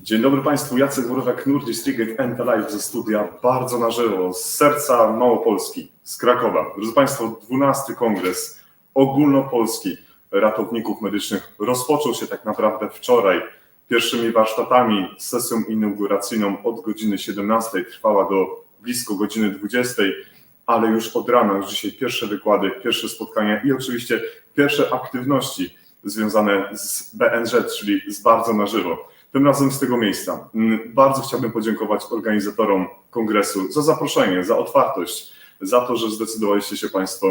Dzień dobry Państwu, Jacek Borowak, Nordic Street and Live ze studia, bardzo na żywo, z serca Małopolski, z Krakowa. Drodzy Państwo, 12. Kongres Ogólnopolski Ratowników Medycznych rozpoczął się tak naprawdę wczoraj pierwszymi warsztatami, sesją inauguracyjną od godziny 17, trwała do blisko godziny 20, ale już od rana, już dzisiaj pierwsze wykłady, pierwsze spotkania i oczywiście pierwsze aktywności związane z BNZ, czyli z bardzo na żywo. Tym razem z tego miejsca bardzo chciałbym podziękować organizatorom kongresu za zaproszenie, za otwartość, za to, że zdecydowaliście się Państwo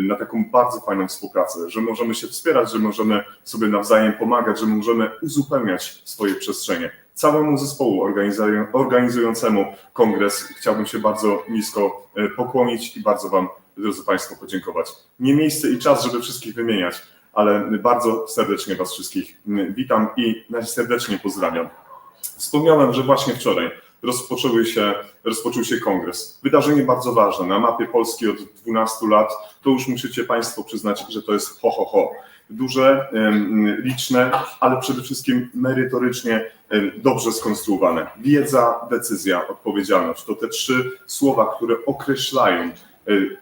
na taką bardzo fajną współpracę, że możemy się wspierać, że możemy sobie nawzajem pomagać, że możemy uzupełniać swoje przestrzenie. Całemu zespołu organizującemu kongres chciałbym się bardzo nisko pokłonić i bardzo Wam, drodzy Państwo, podziękować. Nie miejsce i czas, żeby wszystkich wymieniać, ale bardzo serdecznie Was wszystkich witam i najserdeczniej pozdrawiam. Wspomniałem, że właśnie wczoraj rozpoczął się kongres. Wydarzenie bardzo ważne. Na mapie Polski od 12 lat to już musicie Państwo przyznać, że to jest ho. Duże, liczne, ale przede wszystkim merytorycznie dobrze skonstruowane. Wiedza, decyzja, odpowiedzialność. To te trzy słowa, które określają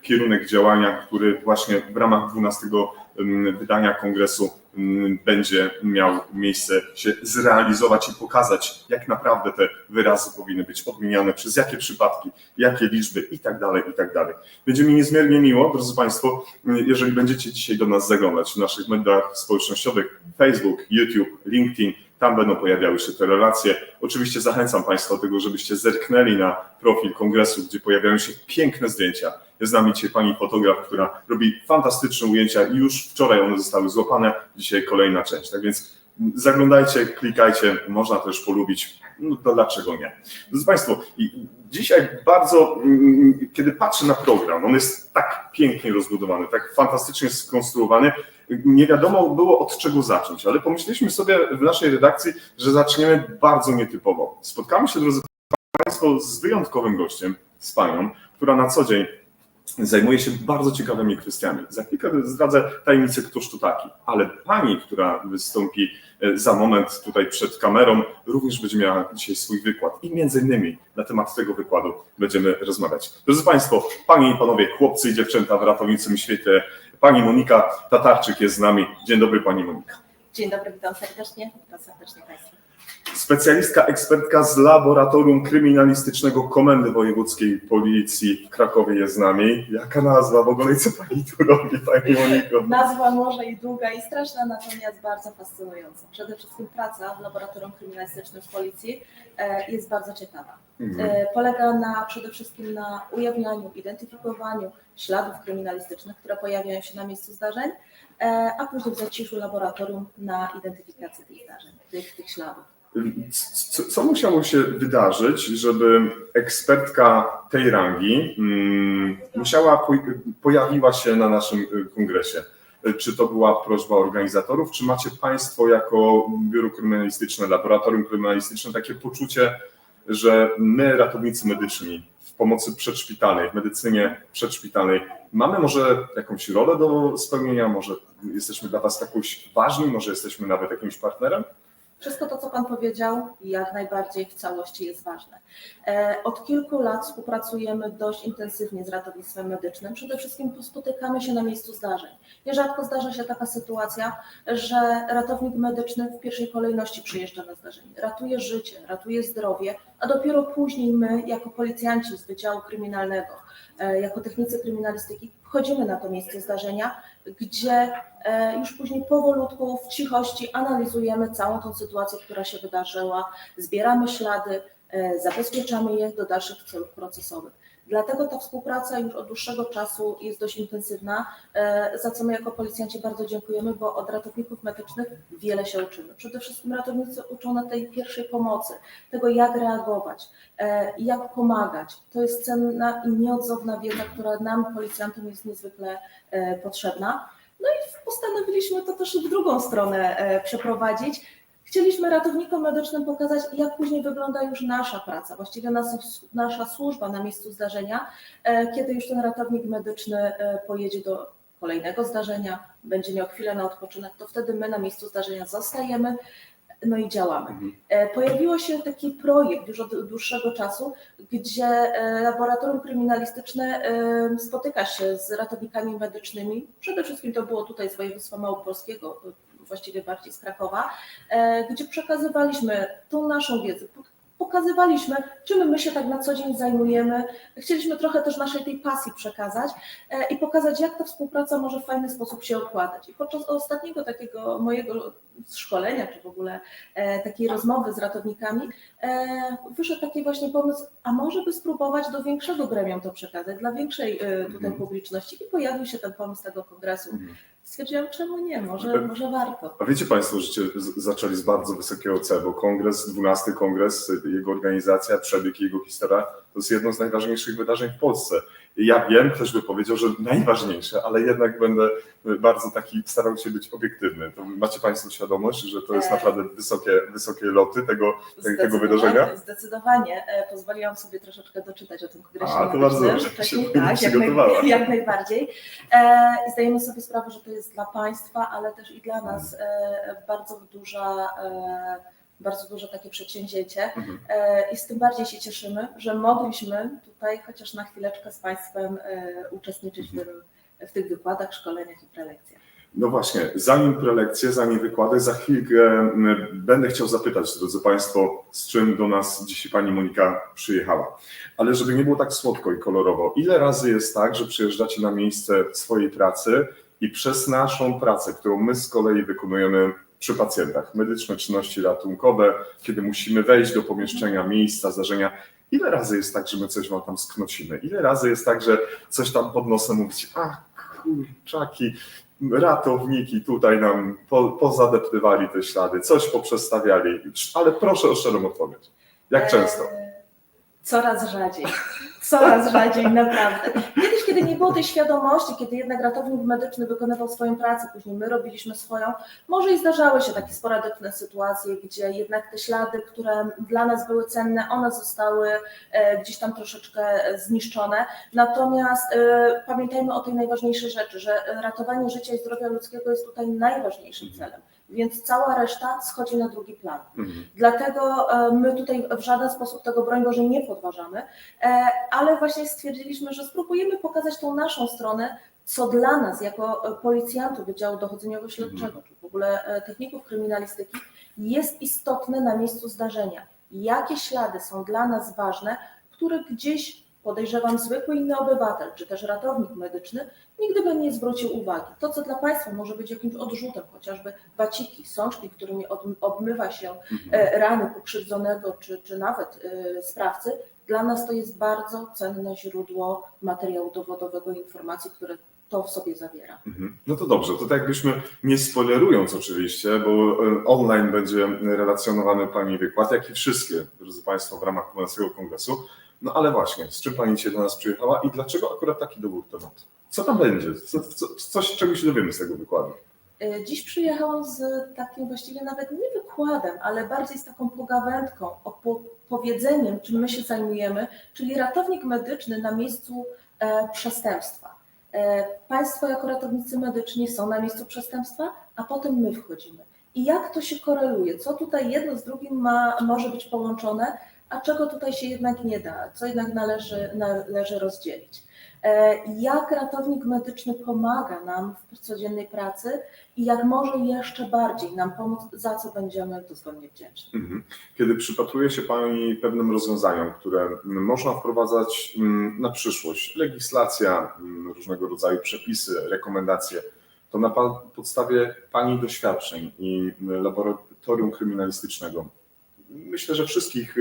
kierunek działania, który właśnie w ramach 12 wydania kongresu będzie miał miejsce się zrealizować i pokazać, jak naprawdę te wyrazy powinny być odmieniane, przez jakie przypadki, jakie liczby i tak dalej, i tak dalej. Będzie mi niezmiernie miło, drodzy Państwo, jeżeli będziecie dzisiaj do nas zaglądać w naszych mediach społecznościowych, Facebook, YouTube, LinkedIn, tam będą pojawiały się te relacje. Oczywiście zachęcam Państwa do tego, żebyście zerknęli na profil kongresu, gdzie pojawiają się piękne zdjęcia. Jest z nami dzisiaj pani fotograf, która robi fantastyczne ujęcia i już wczoraj one zostały złapane, dzisiaj kolejna część. Tak więc zaglądajcie, klikajcie, można też polubić, no to dlaczego nie. Drodzy Państwo, dzisiaj bardzo, kiedy patrzę na program, on jest tak pięknie rozbudowany, tak fantastycznie skonstruowany, nie wiadomo było od czego zacząć, ale pomyśleliśmy sobie w naszej redakcji, że zaczniemy bardzo nietypowo. Spotkamy się, drodzy Państwo, z wyjątkowym gościem, z panią, która na co dzień zajmuje się bardzo ciekawymi kwestiami. Za chwilkę zdradzę tajemnicę, któż to taki, ale pani, która wystąpi za moment tutaj przed kamerą, również będzie miała dzisiaj swój wykład i między innymi na temat tego wykładu będziemy rozmawiać. Drodzy Państwo, panie i panowie, chłopcy i dziewczęta w ratowniczym świecie, pani Monika Tatarczyk jest z nami. Dzień dobry, pani Monika. Dzień dobry, witam serdecznie Państwa. Specjalistka, ekspertka z Laboratorium Kryminalistycznego Komendy Wojewódzkiej Policji w Krakowie jest z nami. Jaka nazwa w ogóle i co pani tu robi, pani Moniko? Nazwa może i długa i straszna, natomiast bardzo fascynująca. Przede wszystkim praca w Laboratorium Kryminalistycznym w Policji jest bardzo ciekawa. Polega przede wszystkim na ujawnianiu, identyfikowaniu śladów kryminalistycznych, które pojawiają się na miejscu zdarzeń, a później w zaciszu laboratorium na identyfikację tych zdarzeń, tych śladów. Co musiało się wydarzyć, żeby ekspertka tej rangi pojawiła się na naszym kongresie? Czy to była prośba organizatorów, czy macie Państwo jako Biuro Kryminalistyczne, Laboratorium Kryminalistyczne takie poczucie, że my, ratownicy medyczni w pomocy przedszpitalnej, w medycynie przedszpitalnej, mamy może jakąś rolę do spełnienia, może jesteśmy dla Was jakoś ważni, może jesteśmy nawet jakimś partnerem? Wszystko to, co Pan powiedział, jak najbardziej w całości jest ważne. Od kilku lat współpracujemy dość intensywnie z ratownictwem medycznym. Przede wszystkim spotykamy się na miejscu zdarzeń. Nierzadko zdarza się taka sytuacja, że ratownik medyczny w pierwszej kolejności przyjeżdża na zdarzenie. Ratuje życie, ratuje zdrowie, a dopiero później my, jako policjanci z Wydziału Kryminalnego, jako technicy kryminalistyki, wchodzimy na to miejsce zdarzenia, gdzie już później powolutku, w cichości analizujemy całą tą sytuację, która się wydarzyła, zbieramy ślady, zabezpieczamy je do dalszych celów procesowych. Dlatego ta współpraca już od dłuższego czasu jest dość intensywna, za co my jako policjanci bardzo dziękujemy, bo od ratowników medycznych wiele się uczymy. Przede wszystkim ratownicy uczą na tej pierwszej pomocy, tego jak reagować, jak pomagać. To jest cenna i nieodzowna wiedza, która nam, policjantom, jest niezwykle potrzebna. No i postanowiliśmy to też w drugą stronę przeprowadzić. Chcieliśmy ratownikom medycznym pokazać, jak później wygląda już nasza praca, właściwie nasza służba na miejscu zdarzenia, kiedy już ten ratownik medyczny pojedzie do kolejnego zdarzenia, będzie miał chwilę na odpoczynek, to wtedy my na miejscu zdarzenia zostajemy, no i działamy. Pojawiło się taki projekt już od dłuższego czasu, gdzie laboratorium kryminalistyczne spotyka się z ratownikami medycznymi. Przede wszystkim to było tutaj z województwa małopolskiego, właściwie bardziej z Krakowa, gdzie przekazywaliśmy tą naszą wiedzę, pokazywaliśmy, czym my się tak na co dzień zajmujemy. Chcieliśmy trochę też naszej tej pasji przekazać i pokazać, jak ta współpraca może w fajny sposób się układać. I podczas ostatniego takiego mojego szkolenia, czy w ogóle takiej rozmowy z ratownikami, wyszedł taki właśnie pomysł, a może by spróbować do większego gremium to przekazać, dla większej tutaj publiczności. I pojawił się ten pomysł tego kongresu. Stwierdziłam, czemu nie, może warto. A wiecie Państwo, że zaczęli z bardzo wysokiego C, bo kongres, 12 kongres, jego organizacja, przebieg, jego historia, to jest jedno z najważniejszych wydarzeń w Polsce. Ja wiem, ktoś by powiedział, że najważniejsze, ale jednak będę bardzo taki, starał się być obiektywny. To macie Państwo świadomość, że to jest naprawdę wysokie loty tego wydarzenia? Zdecydowanie. Pozwoliłam sobie troszeczkę doczytać o tym kongresie. To bardzo dobrze, tak, jak najbardziej. I zdajemy sobie sprawę, że to jest dla Państwa, ale też i dla nas bardzo duże takie przedsięwzięcie i z tym bardziej się cieszymy, że mogliśmy tutaj chociaż na chwileczkę z Państwem uczestniczyć w tych wykładach, szkoleniach i prelekcjach. No właśnie, zanim prelekcje, zanim wykłady, za chwilkę będę chciał zapytać, drodzy Państwo, z czym do nas dzisiaj Pani Monika przyjechała. Ale żeby nie było tak słodko i kolorowo, ile razy jest tak, że przyjeżdżacie na miejsce swojej pracy i przez naszą pracę, którą my z kolei wykonujemy przy pacjentach, medyczne czynności ratunkowe, kiedy musimy wejść do pomieszczenia, miejsca, zdarzenia, ile razy jest tak, że my coś wam tam sknocimy? Ile razy jest tak, że coś tam pod nosem mówicie, a kurczaki, ratowniki tutaj nam pozadeptywali te ślady, coś poprzestawiali, ale proszę o szczerą odpowiedź. Jak często? Coraz rzadziej, naprawdę. Kiedyś, kiedy nie było tej świadomości, kiedy jednak ratownik medyczny wykonywał swoją pracę, później my robiliśmy swoją, może i zdarzały się takie sporadyczne sytuacje, gdzie jednak te ślady, które dla nas były cenne, one zostały gdzieś tam troszeczkę zniszczone. Natomiast pamiętajmy o tej najważniejszej rzeczy, że ratowanie życia i zdrowia ludzkiego jest tutaj najważniejszym celem. Więc cała reszta schodzi na drugi plan. Dlatego my tutaj w żaden sposób tego, broń Boże, nie podważamy, ale właśnie stwierdziliśmy, że spróbujemy pokazać tą naszą stronę, co dla nas jako policjantów Wydziału Dochodzeniowo-Śledczego, czy w ogóle techników kryminalistyki jest istotne na miejscu zdarzenia. Jakie ślady są dla nas ważne, które gdzieś, podejrzewam, zwykły inny obywatel, czy też ratownik medyczny nigdy by nie zwrócił uwagi. To, co dla Państwa może być jakimś odrzutem, chociażby waciki, sączki, którymi obmywa się rany pokrzywdzonego, czy nawet sprawcy, dla nas to jest bardzo cenne źródło materiału dowodowego i informacji, które to w sobie zawiera. No to dobrze, to tak jakbyśmy, nie spoilerując oczywiście, bo online będzie relacjonowany Pani wykład, jak i wszystkie, drodzy Państwo, w ramach 12 kongresu. No ale właśnie, z czym Pani dzisiaj do nas przyjechała i dlaczego akurat taki dobór tematu? Co tam będzie? Czego się dowiemy z tego wykładu? Dziś przyjechałam z takim właściwie nawet nie wykładem, ale bardziej z taką pogawędką, opowiedzeniem, czym my się zajmujemy, czyli ratownik medyczny na miejscu przestępstwa. Państwo jako ratownicy medyczni są na miejscu przestępstwa, a potem my wchodzimy. I jak to się koreluje? Co tutaj jedno z drugim może być połączone, a czego tutaj się jednak nie da, co jednak należy rozdzielić. Jak ratownik medyczny pomaga nam w codziennej pracy i jak może jeszcze bardziej nam pomóc, za co będziemy dozgonnie wdzięczni. Kiedy przypatruje się Pani pewnym rozwiązaniom, które można wprowadzać na przyszłość, legislacja, różnego rodzaju przepisy, rekomendacje, to na podstawie Pani doświadczeń i laboratorium kryminalistycznego, myślę, że wszystkich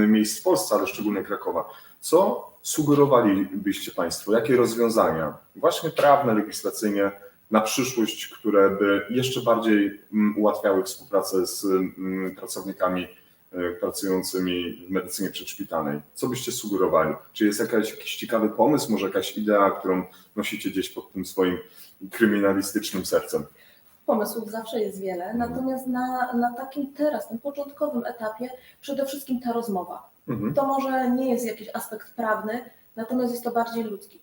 miejsc w Polsce, ale szczególnie Krakowa, co sugerowalibyście Państwo, jakie rozwiązania, właśnie prawne, legislacyjne, na przyszłość, które by jeszcze bardziej ułatwiały współpracę z pracownikami pracującymi w medycynie przedszpitalnej? Co byście sugerowali? Czy jest jakiś ciekawy pomysł, może jakaś idea, którą nosicie gdzieś pod tym swoim kryminalistycznym sercem? Pomysłów zawsze jest wiele, natomiast na takim teraz, tym początkowym etapie przede wszystkim ta rozmowa. To może nie jest jakiś aspekt prawny, natomiast jest to bardziej ludzki.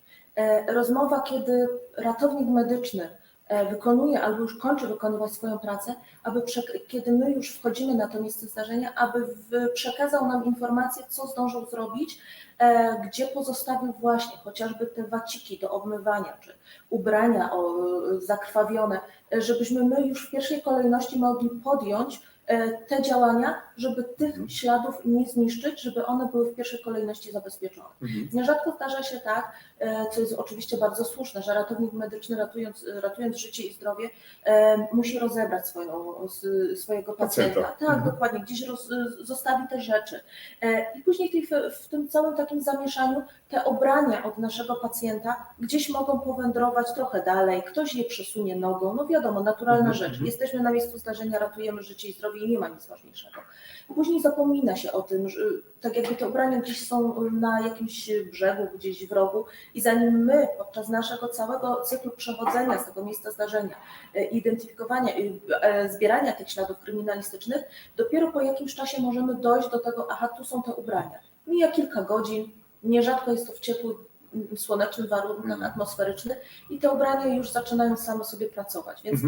Rozmowa, kiedy ratownik medyczny wykonuje albo już kończy wykonywać swoją pracę, kiedy my już wchodzimy na to miejsce zdarzenia, aby przekazał nam informację, co zdążył zrobić, gdzie pozostawił właśnie chociażby te waciki do obmywania, czy ubrania zakrwawione, żebyśmy my już w pierwszej kolejności mogli podjąć te działania, żeby tych śladów nie zniszczyć, żeby one były w pierwszej kolejności zabezpieczone. Nierzadko zdarza się tak, co jest oczywiście bardzo słuszne, że ratownik medyczny ratując życie i zdrowie musi rozebrać swojego pacjenta. Tak, dokładnie, gdzieś zostawi te rzeczy. I później w tym całym takim zamieszaniu te ubrania od naszego pacjenta gdzieś mogą powędrować trochę dalej, ktoś je przesunie nogą, no wiadomo, naturalna rzecz. Jesteśmy na miejscu zdarzenia, ratujemy życie i zdrowie i nie ma nic ważniejszego. Później zapomina się o tym, że tak jakby te ubrania gdzieś są na jakimś brzegu, gdzieś w rogu i zanim my podczas naszego całego cyklu przechodzenia z tego miejsca zdarzenia, identyfikowania, zbierania tych śladów kryminalistycznych, dopiero po jakimś czasie możemy dojść do tego, aha, tu są te ubrania. Mija kilka godzin, nierzadko jest to w ciepłych, słonecznych warunkach atmosferycznych i te ubrania już zaczynają same sobie pracować. Więc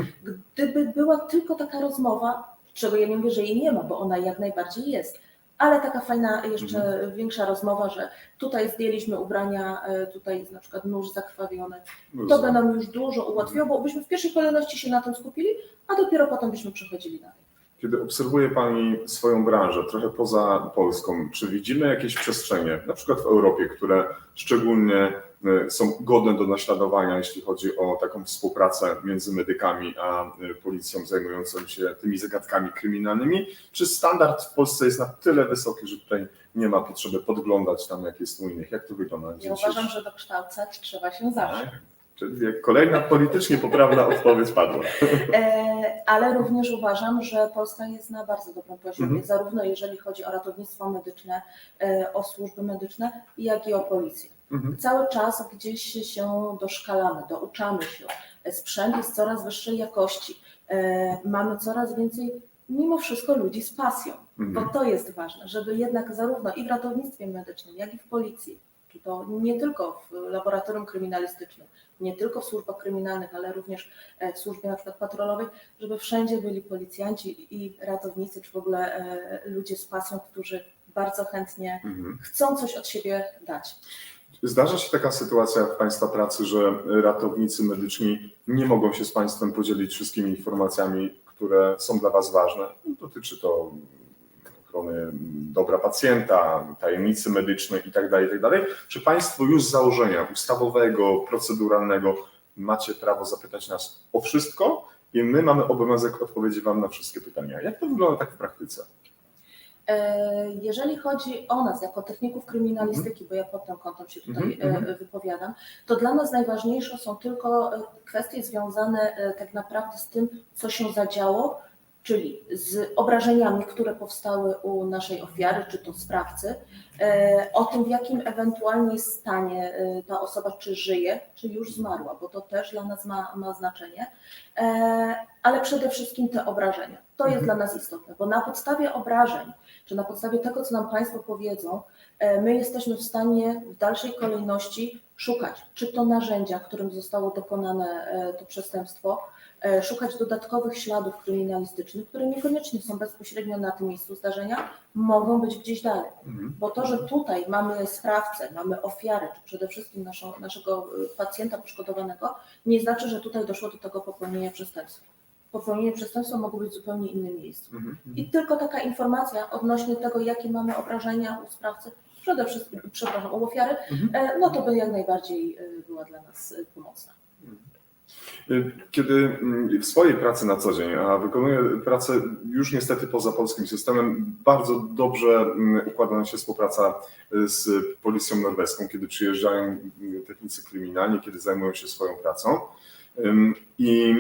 gdyby była tylko taka rozmowa, czego ja nie mówię, że jej nie ma, bo ona jak najbardziej jest, ale taka fajna, jeszcze większa rozmowa, że tutaj zdjęliśmy ubrania, tutaj jest na przykład nóż zakrwawiony, to by nam już dużo ułatwiło, bo byśmy w pierwszej kolejności się na tym skupili, a dopiero potem byśmy przechodzili dalej. Kiedy obserwuje Pani swoją branżę trochę poza Polską, czy widzimy jakieś przestrzenie, na przykład w Europie, które szczególnie są godne do naśladowania, jeśli chodzi o taką współpracę między medykami a policją zajmującą się tymi zagadkami kryminalnymi? Czy standard w Polsce jest na tyle wysoki, że tutaj nie ma potrzeby podglądać tam, jak jest u innych? Jak to wygląda? Ja uważam, że dokształcać trzeba się zawsze. Czyli kolejna politycznie poprawna odpowiedź padła. Ale również uważam, że Polska jest na bardzo dobrym poziomie, zarówno jeżeli chodzi o ratownictwo medyczne, o służby medyczne, jak i o policję. Cały czas gdzieś się doszkalamy, douczamy się. Sprzęt jest coraz wyższej jakości. Mamy coraz więcej, mimo wszystko, ludzi z pasją, bo to jest ważne, żeby jednak zarówno i w ratownictwie medycznym, jak i w policji, czy to nie tylko w laboratorium kryminalistycznym, nie tylko w służbach kryminalnych, ale również w służbie na przykład patrolowej, żeby wszędzie byli policjanci i ratownicy, czy w ogóle ludzie z pasją, którzy bardzo chętnie chcą coś od siebie dać. Zdarza się taka sytuacja w Państwa pracy, że ratownicy medyczni nie mogą się z Państwem podzielić wszystkimi informacjami, które są dla Was ważne. Dotyczy to ochrony dobra pacjenta, tajemnicy medycznej itd., itd. Czy Państwo już z założenia ustawowego, proceduralnego macie prawo zapytać nas o wszystko i my mamy obowiązek odpowiedzieć Wam na wszystkie pytania? Jak to wygląda tak w praktyce? Jeżeli chodzi o nas jako techników kryminalistyki, bo ja pod tym kątem się tutaj wypowiadam, to dla nas najważniejsze są tylko kwestie związane tak naprawdę z tym, co się zadziało, czyli z obrażeniami, które powstały u naszej ofiary, czy to sprawcy, o tym, w jakim ewentualnie stanie ta osoba, czy żyje, czy już zmarła, bo to też dla nas ma znaczenie, ale przede wszystkim te obrażenia. To jest dla nas istotne, bo na podstawie obrażeń, czy na podstawie tego, co nam Państwo powiedzą, my jesteśmy w stanie w dalszej kolejności szukać, czy to narzędzia, którym zostało dokonane to przestępstwo, szukać dodatkowych śladów kryminalistycznych, które niekoniecznie są bezpośrednio na tym miejscu zdarzenia, mogą być gdzieś dalej. Bo to, że tutaj mamy sprawcę, mamy ofiarę, czy przede wszystkim naszego pacjenta poszkodowanego, nie znaczy, że tutaj doszło do tego popełnienia przestępstwa. Popełnienie przestępstwa mogło być w zupełnie innym miejscu. I tylko taka informacja odnośnie tego, jakie mamy obrażenia u sprawcy, przede wszystkim, u ofiary, no to by jak najbardziej była dla nas pomocna. Kiedy w swojej pracy na co dzień, a wykonuję pracę już niestety poza polskim systemem, bardzo dobrze układa nam się współpraca z policją norweską, kiedy przyjeżdżają technicy kryminalni, kiedy zajmują się swoją pracą. I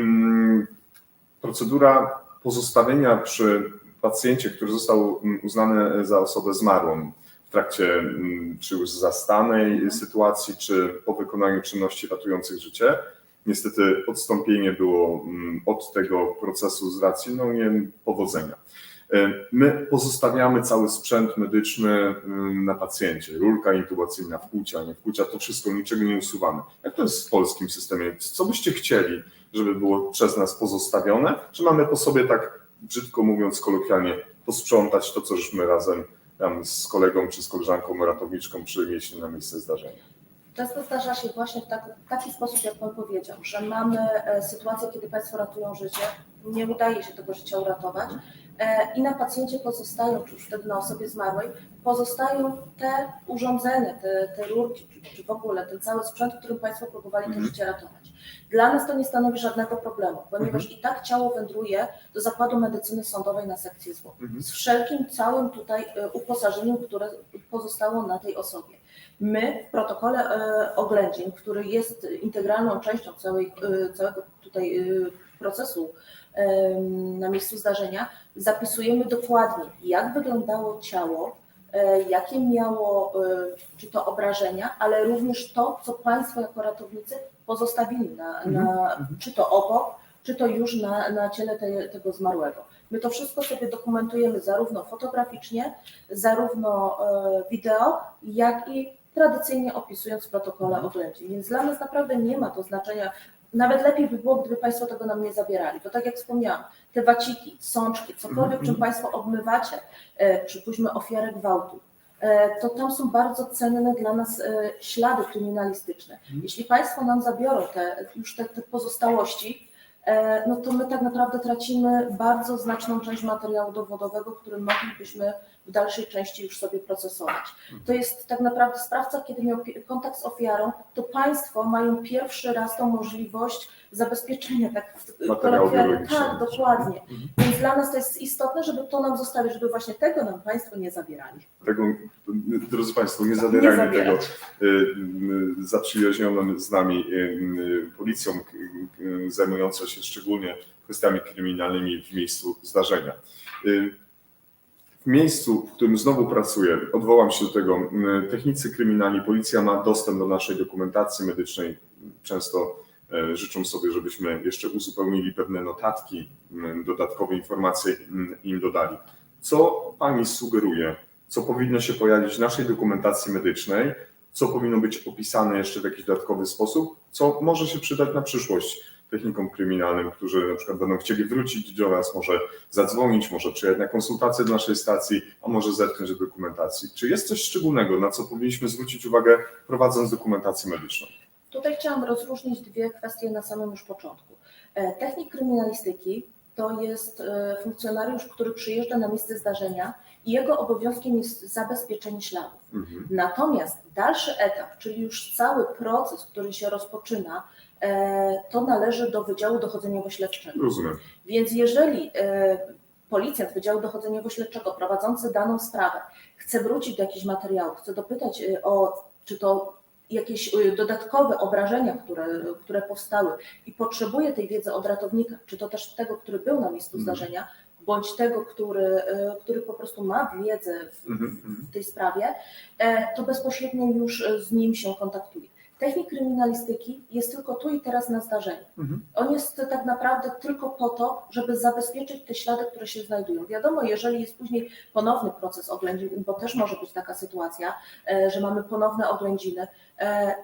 procedura pozostawienia przy pacjencie, który został uznany za osobę zmarłą w trakcie czy już zastanej sytuacji, czy po wykonaniu czynności ratujących życie, niestety odstąpienie było od tego procesu z racji niepowodzenia. My pozostawiamy cały sprzęt medyczny na pacjencie. Rurka intubacyjna, wkłucia, nie wkłucia, to wszystko, niczego nie usuwamy. Jak to jest w polskim systemie? Co byście chcieli, żeby było przez nas pozostawione, czy mamy po sobie, tak brzydko mówiąc kolokwialnie, posprzątać to, co żeśmy razem tam z kolegą czy z koleżanką ratowniczką przynieśli na miejsce zdarzenia. Często zdarza się właśnie w taki sposób, jak Pan powiedział, że mamy sytuację, kiedy Państwo ratują życie, nie udaje się tego życia uratować i na pacjencie pozostają, czy już wtedy na osobie zmarłej, pozostają te urządzenia, te rurki, czy w ogóle ten cały sprzęt, którym Państwo próbowali to życie ratować. Dla nas to nie stanowi żadnego problemu, ponieważ i tak ciało wędruje do Zakładu Medycyny Sądowej na sekcję zwłok. Z wszelkim całym tutaj uposażeniem, które pozostało na tej osobie. My w protokole oględzin, który jest integralną częścią całego tutaj procesu na miejscu zdarzenia, zapisujemy dokładnie, jak wyglądało ciało, jakie miało czy to obrażenia, ale również to, co Państwo jako ratownicy pozostawili czy to obok, czy to już na ciele tego zmarłego. My to wszystko sobie dokumentujemy zarówno fotograficznie, zarówno wideo, jak i tradycyjnie opisując w protokole oględzin. Więc dla nas naprawdę nie ma to znaczenia. Nawet lepiej by było, gdyby Państwo tego nam nie zabierali, bo tak jak wspomniałam, te waciki, sączki, cokolwiek, czym Państwo obmywacie, przypuśćmy ofiarę gwałtu, to tam są bardzo cenne dla nas ślady kryminalistyczne. Jeśli Państwo nam zabiorą te pozostałości, no to my tak naprawdę tracimy bardzo znaczną część materiału dowodowego, który moglibyśmy w dalszej części już sobie procesować. To jest tak naprawdę sprawca, kiedy miał kontakt z ofiarą, to Państwo mają pierwszy raz tą możliwość zabezpieczenia, tak kolokwialnie. Tak, dokładnie. Więc dla nas to jest istotne, żeby to nam zostawić, żeby właśnie tego nam Państwo nie zabierali. Drodzy Państwo, nie zabierajmy tego zaprzyjaźnionym z nami policją zajmującą się szczególnie kwestiami kryminalnymi w miejscu zdarzenia. W miejscu, w którym znowu pracuję, odwołam się do tego, technicy kryminalni, policja ma dostęp do naszej dokumentacji medycznej. Często życzą sobie, żebyśmy jeszcze uzupełnili pewne notatki, dodatkowe informacje im dodali. Co Pani sugeruje, co powinno się pojawić w naszej dokumentacji medycznej, co powinno być opisane jeszcze w jakiś dodatkowy sposób, co może się przydać na przyszłość technikom kryminalnym, którzy na przykład będą chcieli wrócić do nas, może zadzwonić, może przyjechać na konsultację do naszej stacji, a może zerknąć do dokumentacji. Czy jest coś szczególnego, na co powinniśmy zwrócić uwagę, prowadząc dokumentację medyczną? Tutaj chciałam rozróżnić dwie kwestie na samym już początku. Technik kryminalistyki to jest funkcjonariusz, który przyjeżdża na miejsce zdarzenia i jego obowiązkiem jest zabezpieczenie śladów. Natomiast dalszy etap, czyli już cały proces, który się rozpoczyna, to należy do Wydziału Dochodzeniowo-Śledczego. Rozumiem. Więc jeżeli policjant Wydziału Dochodzeniowo-Śledczego prowadzący daną sprawę chce wrócić do jakichś materiałów, chce dopytać czy to jakieś dodatkowe obrażenia, które powstały i potrzebuje tej wiedzy od ratownika, czy to też tego, który był na miejscu zdarzenia, bądź tego, który po prostu ma wiedzę w tej sprawie, to bezpośrednio już z nim się kontaktuje. Technik kryminalistyki jest tylko tu i teraz na zdarzeniu. On jest tak naprawdę tylko po to, żeby zabezpieczyć te ślady, które się znajdują. Wiadomo, jeżeli jest później ponowny proces oględzin, bo też może być taka sytuacja, że mamy ponowne oględziny,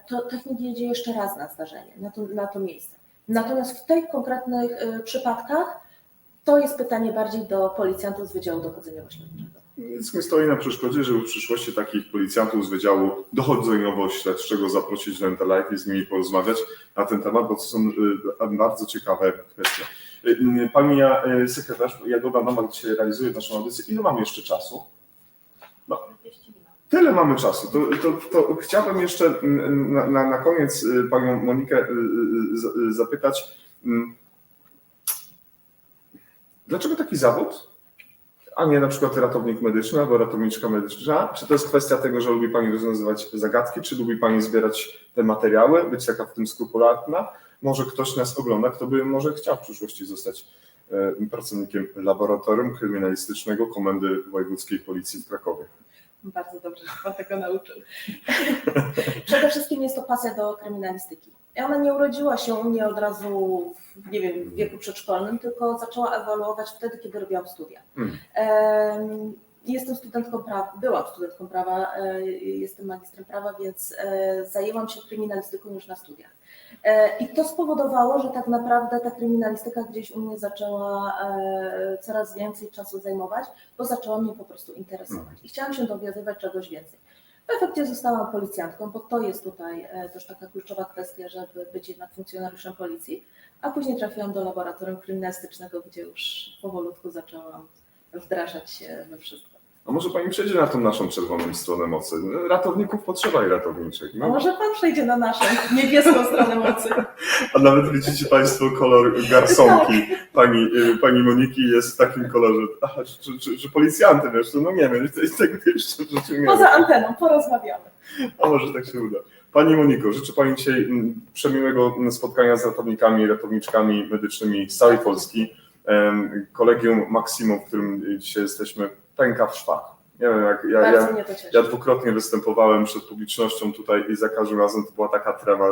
to technik jedzie jeszcze raz na zdarzenie, na to miejsce. Natomiast w tych konkretnych przypadkach to jest pytanie bardziej do policjantów z Wydziału Dochodzeniowo-Śledczego. Nic nie stoi na przeszkodzie, żeby w przyszłości takich policjantów z Wydziału Dochodzeniowo-Śledczego zaprosić do Enterlife i z nimi porozmawiać na ten temat, bo to są bardzo ciekawe kwestie. Pani sekretarz Jagoda Nowak dzisiaj realizuje naszą audycję. Ile mamy jeszcze czasu? No. Tyle mamy czasu. To chciałbym jeszcze na koniec Panią Monikę zapytać, dlaczego taki zawód, a nie na przykład ratownik medyczny albo ratowniczka medyczna? Czy to jest kwestia tego, że lubi Pani rozwiązywać zagadki, czy lubi Pani zbierać te materiały, być taka w tym skrupulatna? Może ktoś nas ogląda, kto by może chciał w przyszłości zostać pracownikiem laboratorium kryminalistycznego Komendy Wojewódzkiej Policji w Krakowie. Bardzo dobrze, że Pan tego nauczył. Przede wszystkim jest to pasja do kryminalistyki. I ona nie urodziła się u mnie od razu, nie wiem, w wieku przedszkolnym, tylko zaczęła ewoluować wtedy, kiedy robiłam studia. Jestem studentką prawa, byłam studentką prawa, jestem magistrem prawa, więc zajęłam się kryminalistyką już na studiach. I to spowodowało, że tak naprawdę ta kryminalistyka gdzieś u mnie zaczęła coraz więcej czasu zajmować, bo zaczęła mnie po prostu interesować i chciałam się dowiadywać czegoś więcej. W efekcie zostałam policjantką, bo to jest tutaj też taka kluczowa kwestia, żeby być jednak funkcjonariuszem policji, a później trafiłam do laboratorium kryminalistycznego, gdzie już powolutku zaczęłam wdrażać się we wszystko. A może Pani przejdzie na tą naszą czerwoną stronę mocy? Ratowników potrzeba i ratowniczek. A może Pan przejdzie na naszą niebieską stronę mocy? A nawet widzicie Państwo kolor garsonki pani Moniki jest w takim kolorze, że policjantem jeszcze, no nie wiem, tego jeszcze w życiu nie Poza anteną, porozmawiamy. A może tak się uda. Pani Moniko, życzę Pani dzisiaj przemiłego spotkania z ratownikami i ratowniczkami medycznymi z całej Polski. Kolegium Maksimum, w którym dzisiaj jesteśmy, pęka w szwach. Nie wiem, jak Bardzo mnie to cieszy. ja dwukrotnie występowałem przed publicznością tutaj i za każdym razem to była taka trema,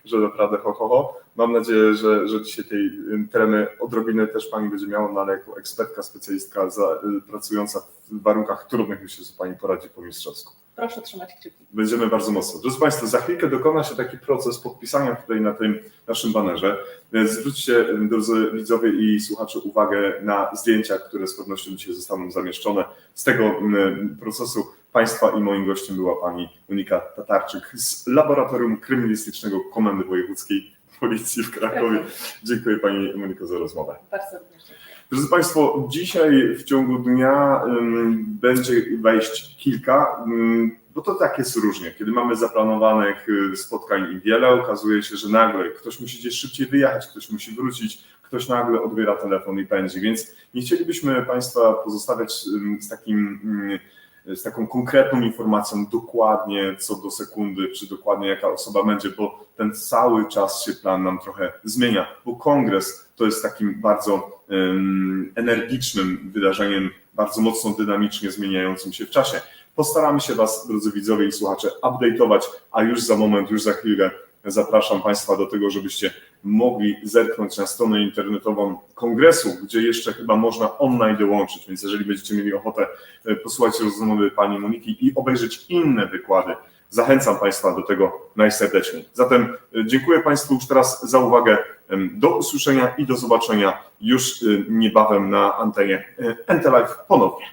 że naprawdę ho. Mam nadzieję, że dzisiaj tej tremy odrobinę też Pani będzie miała, no ale jako ekspertka, specjalistka pracująca w warunkach trudnych, myślę, że Pani poradzi po mistrzowsku. Proszę trzymać kciuki. Będziemy bardzo mocno. Drodzy Państwo, za chwilkę dokona się taki proces podpisania tutaj na tym naszym banerze. Zwróćcie, drodzy widzowie i słuchacze, uwagę na zdjęcia, które z pewnością dzisiaj zostaną zamieszczone. Z tego procesu Państwa i moim gościem była Pani Monika Tatarczyk z Laboratorium Kryminalistycznego Komendy Wojewódzkiej Policji w Krakowie. Dziękuję Pani Moniko za rozmowę. Bardzo również dziękuję. Drodzy Państwo, dzisiaj w ciągu dnia będzie wejść kilka, bo to tak jest różnie. Kiedy mamy zaplanowanych spotkań wiele, okazuje się, że nagle ktoś musi gdzieś szybciej wyjechać, ktoś musi wrócić, ktoś nagle odbiera telefon i pędzi. Więc nie chcielibyśmy Państwa pozostawiać z taką konkretną informacją dokładnie co do sekundy, czy dokładnie jaka osoba będzie, bo ten cały czas się plan nam trochę zmienia, bo kongres to jest takim bardzo energicznym wydarzeniem, bardzo mocno dynamicznie zmieniającym się w czasie. Postaramy się Was, drodzy widzowie i słuchacze, update'ować, a już za moment, już za chwilę zapraszam Państwa do tego, żebyście mogli zerknąć na stronę internetową kongresu, gdzie jeszcze chyba można online dołączyć, więc jeżeli będziecie mieli ochotę posłuchać rozmowy Pani Moniki i obejrzeć inne wykłady, zachęcam Państwa do tego najserdeczniej. Zatem dziękuję Państwu już teraz za uwagę. Do usłyszenia i do zobaczenia już niebawem na antenie NT Live ponownie.